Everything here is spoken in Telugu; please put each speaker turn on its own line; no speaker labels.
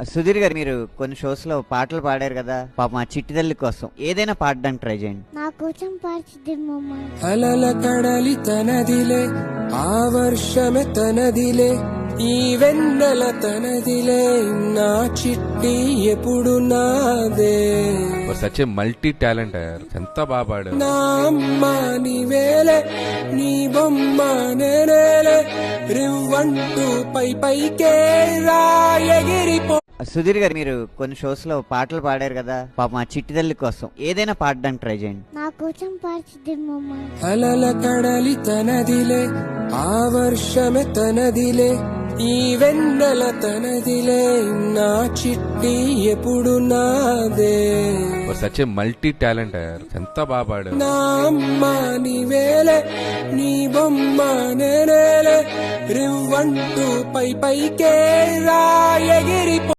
సుధీర్ గారు, మీరు కొన్ని షోస్ లో పాటలు పాడారు కదా, పాప మా చిట్టి తల్లి కోసం ఏదైనా పాడడానికి ట్రై చేయండి.
నా కోసం పాడుతుందేమమ్మా.
అలల కడలి తనదిలే, ఆ వర్షమే తనదిలే, ఈ వెన్నెల తనదిలే, నా చిట్టి ఎప్పుడు నాదే.
సచ్ మల్టీ టాలెంట్ అయ్యారు, ఎంత బాగా పాడారు.
నా అమ్మ నీవేలే, నీ బొమ్మ నేనేలే, రివ్వంటూ పై పైకే రాయగిరిపో.
సుధీర్ గారు, మీరు కొన్ని షోస్ లో పాటలు పాడారు కదా, పాప మా చిట్టి తల్లి కోసం ఏదైనా పాడడానికి ట్రై చేయండి.
నా కోసం పాడుతుందేమమ్మా.
అలల కడలి తనదిలే, ఆ వర్షమే తనదిలే, ఈ వెన్నెల తనదిలే, నా చిట్టి ఎప్పుడు నాదే.
సచ్ మల్టీ టాలెంట్ అయ్యారు, ఎంత బాగా పాడారు.
నా అమ్మ నీవేలే, నీ బొమ్మ నేనేలే, రివ్వంటూ పై పైకే రాయగిరిపో.